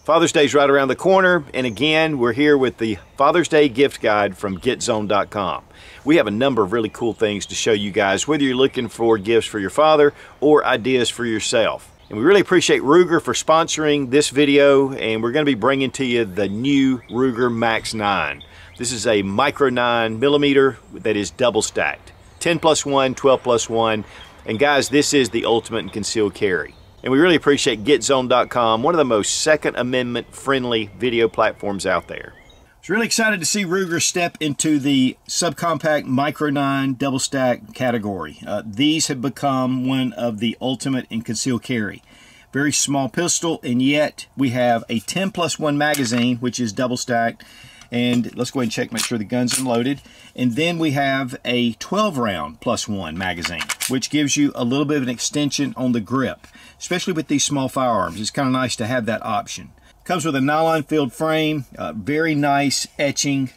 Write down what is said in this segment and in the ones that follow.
Father's Day is right around the corner, and again, we're here with the Father's Day gift guide from Getzone.com. We have a number of really cool things to show you guys, whether you're looking for gifts for your father or ideas for yourself. And we really appreciate Ruger for sponsoring this video, and we're going to be bringing to you the new Ruger Max 9. This is a micro 9mm that is double stacked. 10+1, 12+1, and guys, this is the ultimate in concealed carry. And we really appreciate Getzone.com, one of the most Second Amendment friendly video platforms out there. I was really excited to see Ruger step into the subcompact micro 9 double stack category. These have become one of the ultimate in concealed carry. Very small pistol, and yet we have a 10+1 magazine, which is double stacked. And let's go ahead and check, make sure the gun's unloaded. And then we have a 12-round +1 magazine, which gives you a little bit of an extension on the grip, especially with these small firearms. It's kind of nice to have that option. Comes with a nylon filled frame, very nice etching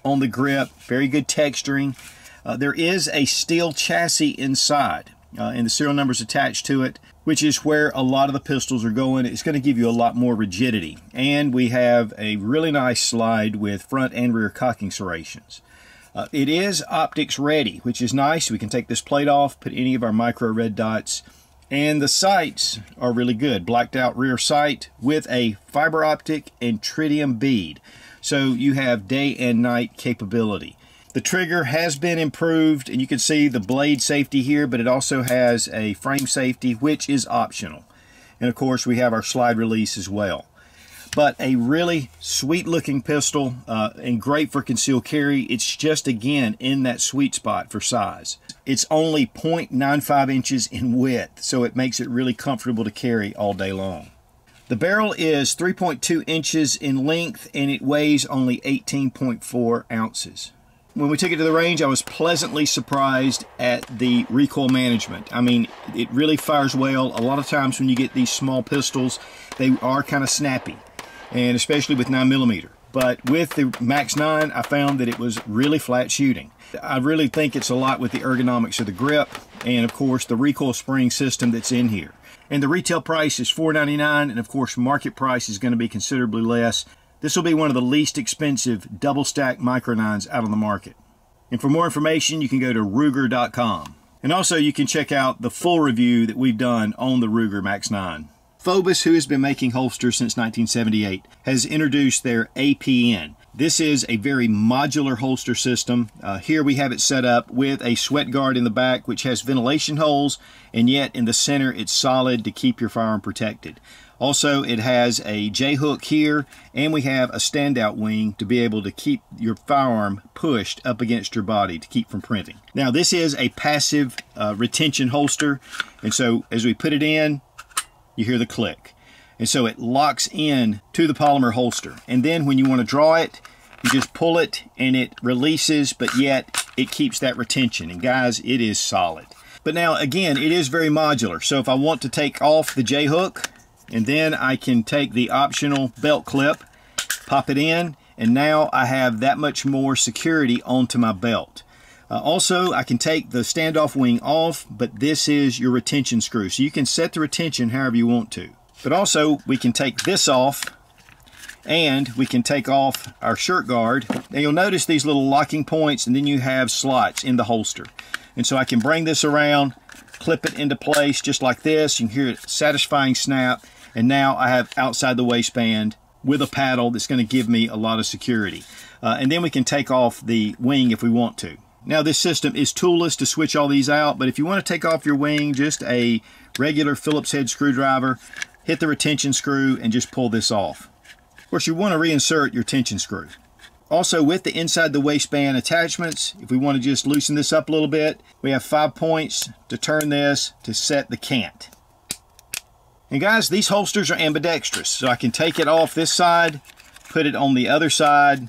on the grip, very good texturing. There is a steel chassis inside, and the serial number's attached to it, which is where a lot of the pistols are going. It's going to give you a lot more rigidity. And we have a really nice slide with front and rear cocking serrations. It is optics ready, which is nice. We can take this plate off, put any of our micro red dots, and the sights are really good. Blacked out rear sight with a fiber optic and tritium bead. So you have day and night capability. The trigger has been improved, and you can see the blade safety here, but it also has a frame safety, which is optional. And of course, we have our slide release as well. But a really sweet looking pistol, and great for concealed carry. It's just, again, in that sweet spot for size. It's only 0.95 inches in width, so it makes it really comfortable to carry all day long. The barrel is 3.2 inches in length, and it weighs only 18.4 ounces. When we took it to the range, I was pleasantly surprised at the recoil management. I mean, it really fires well. A lot of times when you get these small pistols, they are kind of snappy, and especially with 9mm. But with the Max 9, I found that it was really flat shooting. I really think it's a lot with the ergonomics of the grip, and of course the recoil spring system that's in here. And the retail price is $4.99, and of course market price is going to be considerably less. This will be one of the least expensive double stack micro 9s out on the market. And for more information, you can go to Ruger.com. And also you can check out the full review that we've done on the Ruger Max 9. Phobus, who has been making holsters since 1978, has introduced their APN. This is a very modular holster system. Here we have it set up with a sweat guard in the back, which has ventilation holes, and yet in the center it's solid to keep your firearm protected. Also, it has a J-hook here, and we have a standout wing to be able to keep your firearm pushed up against your body to keep from printing. Now, this is a passive retention holster, and so as we put it in, you hear the click. And so it locks in to the polymer holster. And then when you want to draw it, you just pull it and it releases, but yet it keeps that retention. And guys, it is solid. But now, again, it is very modular. So if I want to take off the J-hook, and then I can take the optional belt clip, pop it in, and now I have that much more security onto my belt. Also, I can take the standoff wing off, but this is your retention screw. So you can set the retention however you want to. But also, we can take this off, and we can take off our shirt guard. Now you'll notice these little locking points, and then you have slots in the holster. And so I can bring this around, clip it into place just like this. You can hear it satisfying snap. And now I have outside the waistband with a paddle that's going to give me a lot of security. And then we can take off the wing if we want to. Now this system is toolless to switch all these out, but if you want to take off your wing, just a regular Phillips head screwdriver, hit the retention screw and just pull this off. Of course, you want to reinsert your tension screw. Also, with the inside the waistband attachments, if we want to just loosen this up a little bit, we have 5 points to turn this to set the cant. And guys, these holsters are ambidextrous, so I can take it off this side, put it on the other side,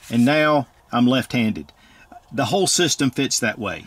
and now I'm left-handed. The whole system fits that way.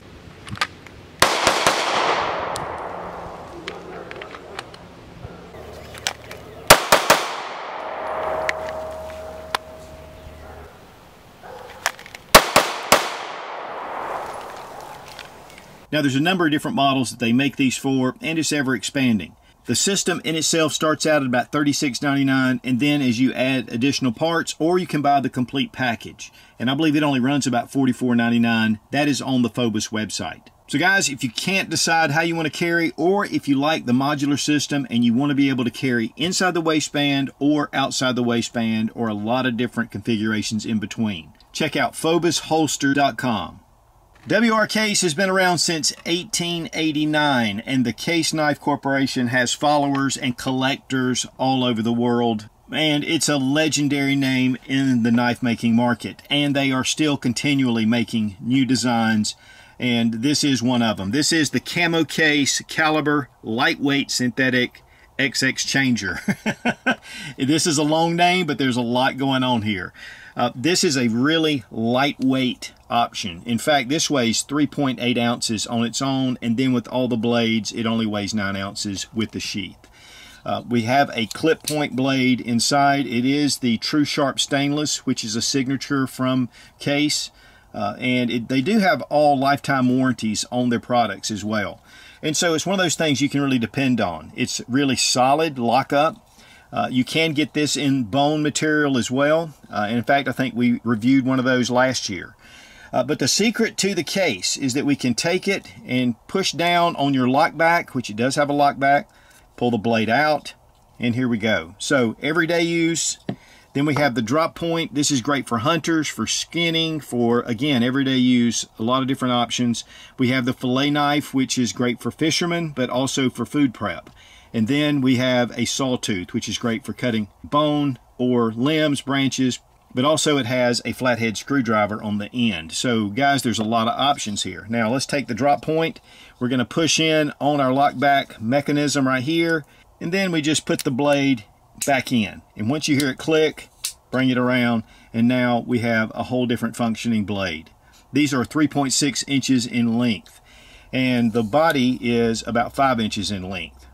Now there's a number of different models that they make these for, and it's ever expanding. The system in itself starts out at about $36.99, and then as you add additional parts, or you can buy the complete package. And I believe it only runs about $44.99. That is on the Phobus website. So guys, if you can't decide how you want to carry, or if you like the modular system and you want to be able to carry inside the waistband or outside the waistband, or a lot of different configurations in between, check out FobusHolster.com. WR Case has been around since 1889, and the Case Knife Corporation has followers and collectors all over the world. And it's a legendary name in the knife making market, and they are still continually making new designs, and this is one of them. This is the Camo Case Calibre Lightweight Synthetic XX Changer. This is a long name, but there's a lot going on here. This is a really lightweight option. In fact, this weighs 3.8 ounces on its own, and then with all the blades, it only weighs 9 ounces with the sheath. We have a clip point blade inside. It is the True Sharp Stainless, which is a signature from Case, and they do have all lifetime warranties on their products as well. And so it's one of those things you can really depend on. It's really solid lockup. You can get this in bone material as well. And in fact, I think we reviewed one of those last year. But the secret to the case is that we can take it and push down on your lockback, which it does have a lockback, pull the blade out, and here we go. So everyday use. Then we have the drop point. This is great for hunters, for skinning, for, again, everyday use, a lot of different options. We have the fillet knife, which is great for fishermen, but also for food prep. And then we have a sawtooth, which is great for cutting bone or limbs, branches, but also it has a flathead screwdriver on the end. So guys, there's a lot of options here. Now let's take the drop point. We're going to push in on our lockback mechanism right here, and then we just put the blade back in. And once you hear it click, bring it around, and now we have a whole different functioning blade. These are 3.6 inches in length, and the body is about 5 inches in length.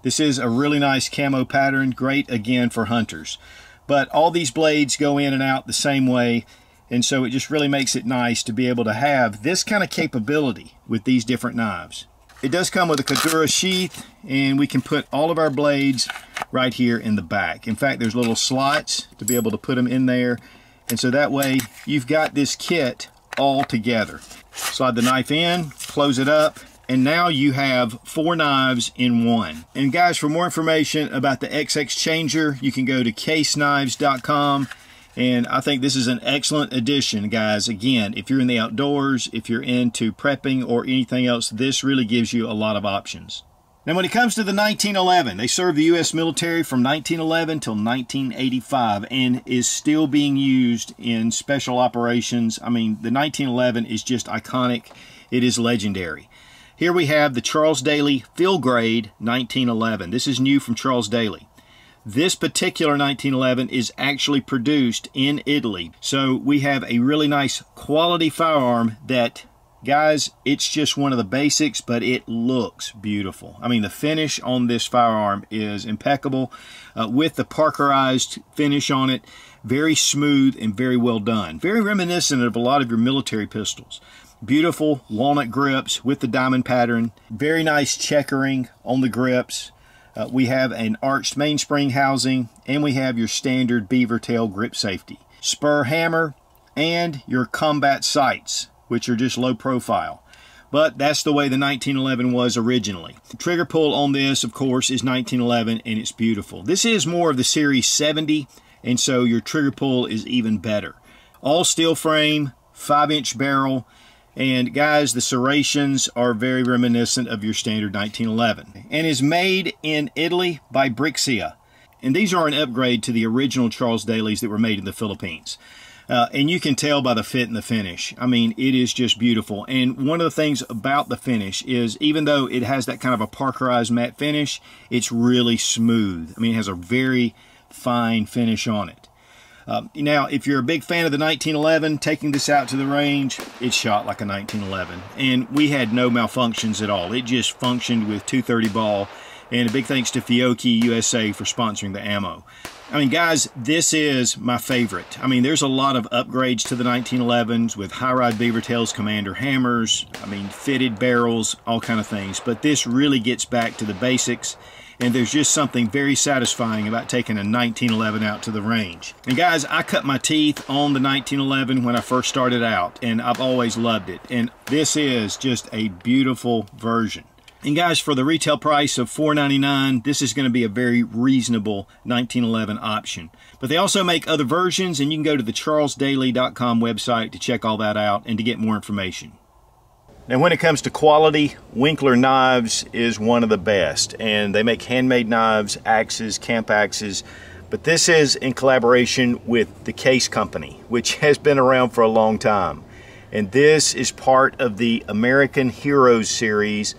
This is a really nice camo pattern, great again for hunters. But all these blades go in and out the same way, and so it just really makes it nice to be able to have this kind of capability with these different knives. It does come with a Cordura sheath, and we can put all of our blades right here in the back. In fact, there's little slots to be able to put them in there, and so that way you've got this kit all together. Slide the knife in, close it up, and now you have 4 knives in one. And guys, for more information about the XX Changer, you can go to caseknives.com. And I think this is an excellent addition, guys. Again, if you're in the outdoors, if you're into prepping or anything else, this really gives you a lot of options. Now, when it comes to the 1911, they served the U.S. military from 1911 till 1985 and is still being used in special operations. I mean, the 1911 is just iconic. It is legendary. Here we have the Charles Daly Field Grade 1911. This is new from Charles Daly. This particular 1911 is actually produced in Italy. So we have a really nice quality firearm that, guys, it's just one of the basics, but it looks beautiful. I mean, the finish on this firearm is impeccable with the Parkerized finish on it. Very smooth and very well done. Very reminiscent of a lot of your military pistols. Beautiful walnut grips with the diamond pattern. Very nice checkering on the grips. We have an arched mainspring housing, and we have your standard beaver tail grip safety. Spur hammer, and your combat sights, which are just low profile. But that's the way the 1911 was originally. The trigger pull on this, of course, is 1911, and it's beautiful. This is more of the Series 70, and so your trigger pull is even better. All steel frame, 5-inch barrel, and guys, the serrations are very reminiscent of your standard 1911, and is made in Italy by Brixia. And these are an upgrade to the original Charles Dalys that were made in the Philippines. And you can tell by the fit and the finish. I mean, it is just beautiful. And one of the things about the finish is, even though it has that kind of a Parkerized matte finish, it's really smooth. I mean, it has a very fine finish on it. Now, if you're a big fan of the 1911, taking this out to the range, it shot like a 1911. And we had no malfunctions at all. It just functioned with 230 ball. And a big thanks to Fiocchi USA for sponsoring the ammo. I mean, guys, this is my favorite. I mean, there's a lot of upgrades to the 1911s with high-ride beaver tails, commander hammers, I mean, fitted barrels, all kind of things. But this really gets back to the basics. and there's just something very satisfying about taking a 1911 out to the range. And guys, I cut my teeth on the 1911 when I first started out, and I've always loved it. And this is just a beautiful version. And guys, for the retail price of $4.99, this is going to be a very reasonable 1911 option. But they also make other versions, and you can go to the charlesdaly.com website to check all that out and to get more information. Now, when it comes to quality, Winkler knives is one of the best, and they make handmade knives, axes, camp axes, but this is in collaboration with the Case Company, which has been around for a long time. And this is part of the American Heroes series.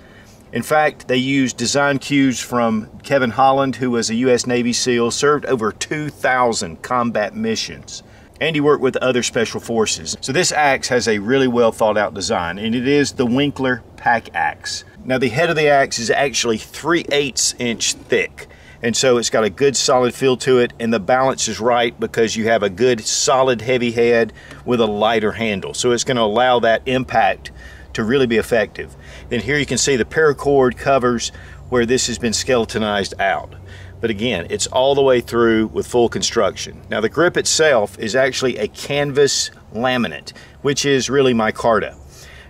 In fact, they used design cues from Kevin Holland, who was a U.S. Navy SEAL, served over 2,000 combat missions, and he worked with other special forces. So this axe has a really well thought out design, and it is the Winkler Pack Axe. Now, the head of the axe is actually 3/8 inch thick, and so it's got a good solid feel to it, and the balance is right because you have a good solid heavy head with a lighter handle. So it's going to allow that impact to really be effective. Then here you can see the paracord covers where this has been skeletonized out. But again, it's all the way through with full construction. Now, the grip itself is actually a canvas laminate, which is really micarta.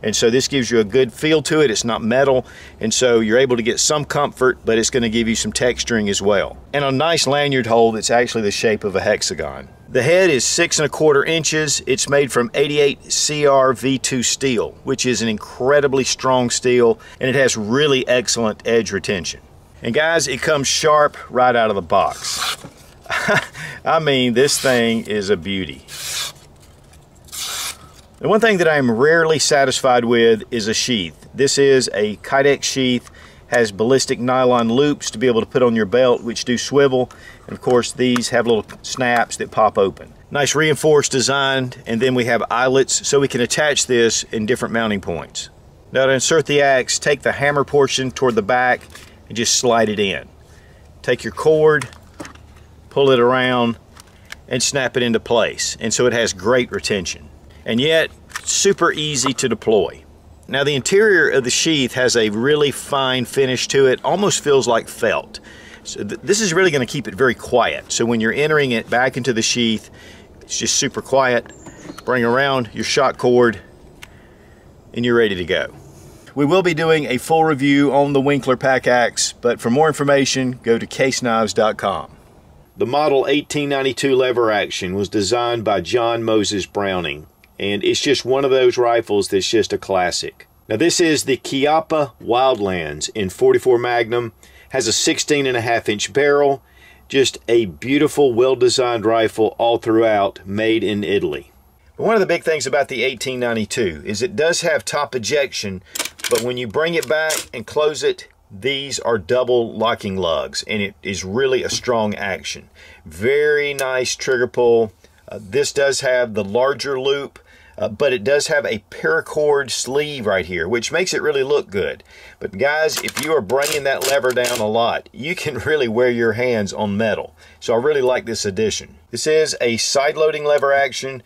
And so this gives you a good feel to it. It's not metal, and so you're able to get some comfort, but it's going to give you some texturing as well. And a nice lanyard hole that's actually the shape of a hexagon. The head is 6 1/4 inches. It's made from 88 CR V2 steel, which is an incredibly strong steel, and it has really excellent edge retention. And guys, it comes sharp right out of the box. I mean, this thing is a beauty. The one thing that I am rarely satisfied with is a sheath. This is a Kydex sheath, has ballistic nylon loops to be able to put on your belt, which do swivel, and of course these have little snaps that pop open. Nice reinforced design, and then we have eyelets so we can attach this in different mounting points. Now, to insert the axe, take the hammer portion toward the back and just slide it in. Take your cord, pull it around, and snap it into place, and so it has great retention. And yet, super easy to deploy. Now, the interior of the sheath has a really fine finish to it, almost feels like felt. So this is really going to keep it very quiet. So when you're entering it back into the sheath, it's just super quiet. Bring around your shot cord, and you're ready to go. We will be doing a full review on the Winkler Pack Axe, but for more information, go to caseknives.com. The model 1892 lever action was designed by John Moses Browning, and it's just one of those rifles that's just a classic. Now, this is the Chiappa Wildlands in .44 Magnum, has a 16.5 inch barrel, just a beautiful, well-designed rifle all throughout, made in Italy. One of the big things about the 1892 is it does have top ejection, but when you bring it back and close it, these are double locking lugs, and it is really a strong action. Very nice trigger pull. This does have the larger loop, but it does have a paracord sleeve right here, which makes it really look good. But guys, if you are bringing that lever down a lot, you can really wear your hands on metal. So I really like this addition. This is a side-loading lever action.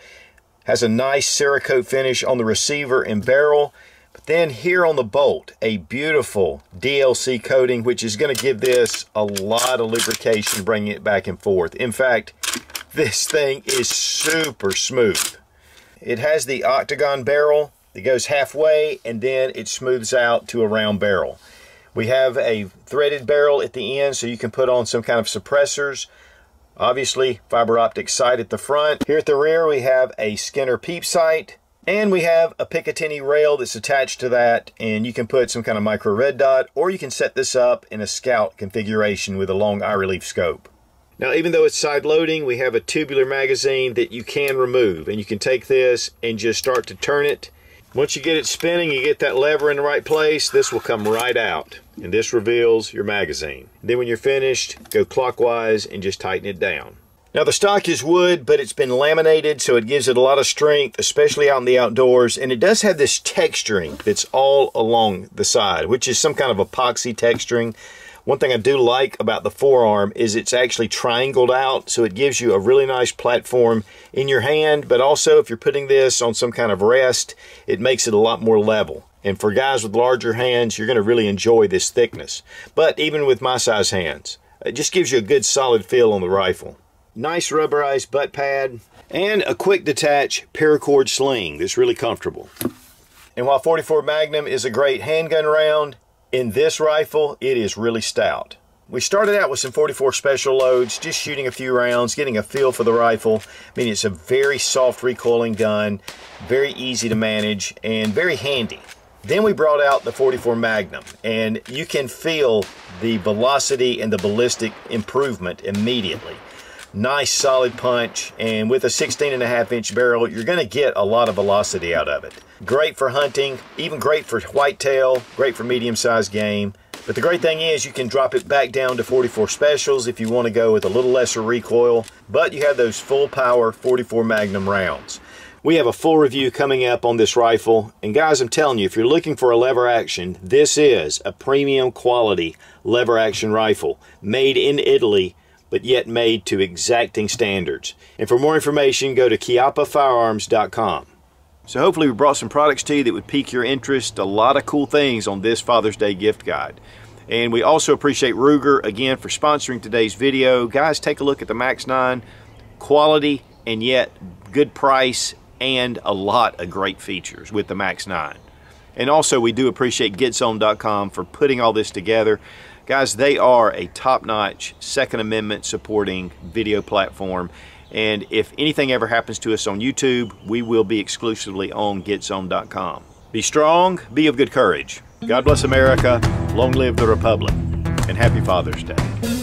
Has a nice Cerakote finish on the receiver and barrel. But then here on the bolt, a beautiful DLC coating, which is going to give this a lot of lubrication, bringing it back and forth. In fact, this thing is super smooth. It has the octagon barrel that goes halfway, and then it smooths out to a round barrel. We have a threaded barrel at the end, so you can put on some kind of suppressors. Obviously, fiber optic sight at the front. Here at the rear, we have a Skinner peep sight, and we have a Picatinny rail that's attached to that, and you can put some kind of micro red dot, or you can set this up in a scout configuration with a long eye relief scope. Now, even though it's side loading, we have a tubular magazine that you can remove, and you can take this and just start to turn it. Once you get it spinning, you get that lever in the right place, this will come right out, and this reveals your magazine. Then when you're finished, go clockwise and just tighten it down. Now, the stock is wood, but it's been laminated, so it gives it a lot of strength, especially out in the outdoors, and it does have this texturing that's all along the side, which is some kind of epoxy texturing. One thing I do like about the forearm is it's actually triangled out, so it gives you a really nice platform in your hand, but also if you're putting this on some kind of rest, it makes it a lot more level. And for guys with larger hands, you're going to really enjoy this thickness. But even with my size hands, it just gives you a good solid feel on the rifle. Nice rubberized butt pad, and a quick detach paracord sling that's really comfortable. And while 44 Magnum is a great handgun round, in this rifle, it is really stout. We started out with some 44 special loads, just shooting a few rounds, getting a feel for the rifle. I mean, it's a very soft recoiling gun, very easy to manage, and very handy. Then we brought out the 44 Magnum, and you can feel the velocity and the ballistic improvement immediately. Nice solid punch, and with a 16.5-inch barrel, you're going to get a lot of velocity out of it. Great for hunting, even great for whitetail, great for medium-sized game. But the great thing is you can drop it back down to 44 specials if you want to go with a little lesser recoil, but you have those full power 44 Magnum rounds. We have a full review coming up on this rifle, and guys, I'm telling you, if you're looking for a lever action, this is a premium quality lever action rifle made in Italy, but yet made to exacting standards. And for more information, go to chiappafirearms.com. So hopefully we brought some products to you that would pique your interest. A lot of cool things on this Father's Day gift guide. And we also appreciate Ruger, again, for sponsoring today's video. Guys, take a look at the Max 9. Quality and yet good price and a lot of great features with the Max 9. And also we do appreciate Getzone.com for putting all this together. Guys, they are a top-notch Second Amendment supporting video platform, and if anything ever happens to us on YouTube, we will be exclusively on Getzone.com. Be strong, be of good courage. God bless America, long live the Republic, and happy Father's Day.